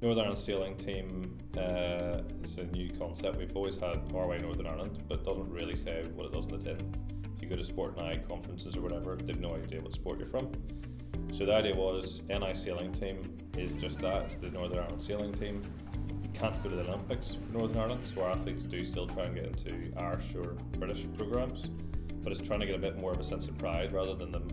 Northern Ireland sailing team is a new concept. We've always had RYA Northern Ireland, but it doesn't really say what it does in the tin. If you go to Sport and I conferences or whatever, they've no idea what sport you're from. So the idea was NI sailing team is just that, it's the Northern Ireland sailing team. You can't go to the Olympics for Northern Ireland, so our athletes do still try and get into Irish or British programmes, but it's trying to get a bit more of a sense of pride rather than them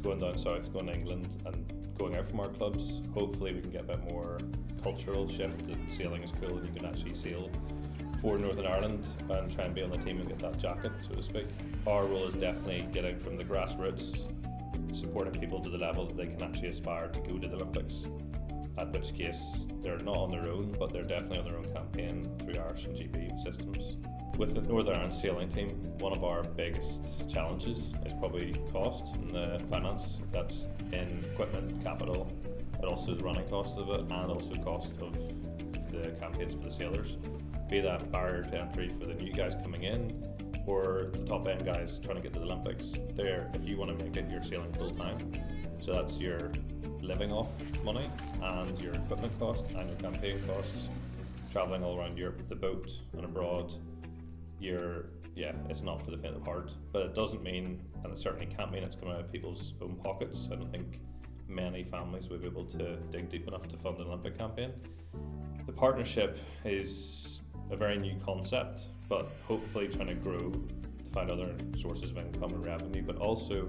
going down south, going to England and going out from our clubs. Hopefully we can get a bit more cultural shift that sailing is cool and you can actually sail for Northern Ireland and try and be on the team and get that jacket, so to speak. Our role is definitely getting from the grassroots, supporting people to the level that they can actually aspire to go to the Olympics, at which case they're not on their own, but they're definitely on their own campaign through Irish and GB systems. With the Northern Ireland sailing team, one of our biggest challenges is probably cost and the finance. That's in equipment, capital, but also the running cost of it, and also cost of the campaigns for the sailors. Be that barrier to entry for the new guys coming in, or the top end guys trying to get to the Olympics. There, if you want to make it, you're sailing full time. So that's your living off money and your equipment cost and your campaign costs. Traveling all around Europe with the boat and abroad, it's not for the faint of heart. But it doesn't mean, and it certainly can't mean, it's coming out of people's own pockets. I don't think many families will be able to dig deep enough to fund an Olympic campaign. The partnership is a very new concept, but hopefully trying to grow to find other sources of income and revenue. But also,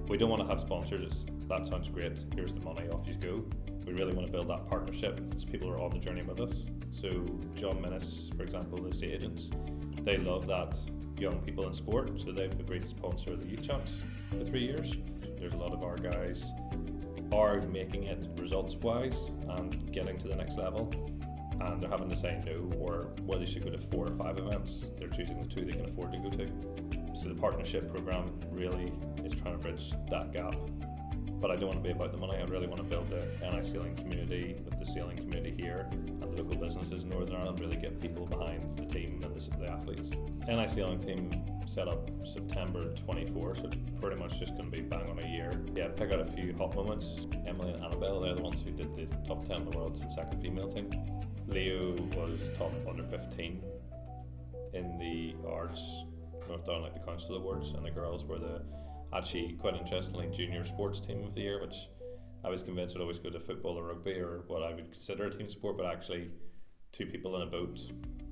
we don't want to have sponsors. That sounds great, here's the money, off you go. We really want to build that partnership because people are on the journey with us. So John Minnis, for example, the estate agents, they love that young people in sport, so they've agreed to sponsor the youth champs for 3 years. There's a lot of our guys are making it results wise and getting to the next level, and they're having to say no, or whether they should go to 4 or 5 events. They're choosing the 2 they can afford to go to. So the partnership program really is trying to bridge that gap. But I don't want to be about the money. I really want to build the NI sailing community with the sailing community here and the local businesses in Northern Ireland, really get people behind the team and the athletes. NI sailing team set up September 24, so it's pretty much just going to be bang on a year. Yeah, pick out a few hot moments. Emily and Annabelle, they're the ones who did the top 10 in the world and second female team. Leo was top under 15 in the Ards Northern Ireland, like the Council Awards, and the girls were actually quite interestingly junior sports team of the year, which I was convinced would always go to football or rugby or what I would consider a team sport, but actually 2 people in a boat,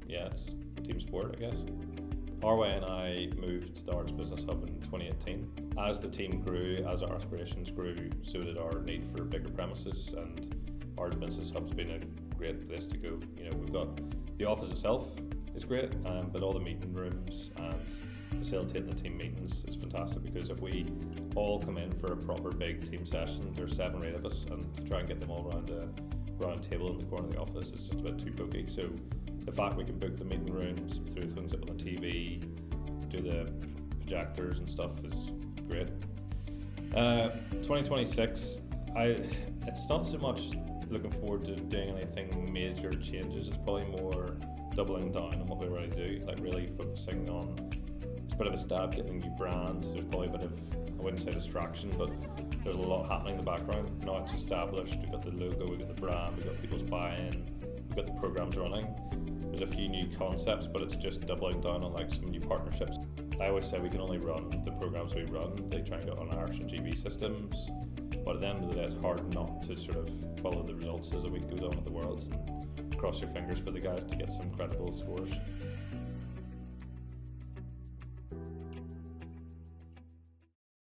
yeah, it's team sport, I guess. RYANI moved to the Ards Business Hub in 2018. As the team grew, as our aspirations grew, so did our need for bigger premises, and Ards Business Hub's been a great place to go. You know, we've got the office itself is great, but all the meeting rooms and facilitating the team meetings is fantastic, because if we all come in for a proper big team session, there's 7 or 8 of us, and to try and get them all around a round table in the corner of the office is just a bit too booky. So the fact we can book the meeting rooms, throw things up on the TV, do the projectors and stuff is great. 2026, it's not so much looking forward to doing anything major changes, it's probably more doubling down on what we already do, like really focusing on, it's a bit of a stab getting a new brand. There's probably a bit of, I wouldn't say distraction, but there's a lot happening in the background. Now it's established, we've got the logo, we've got the brand, we've got people's buy-in, we've got the programs running. There's a few new concepts, but it's just doubling down on like some new partnerships. I always say we can only run the programs we run. They try and get on Irish and GB systems, but at the end of the day it's hard not to sort of follow the results as the week goes on with the Worlds and cross your fingers for the guys to get some credible scores.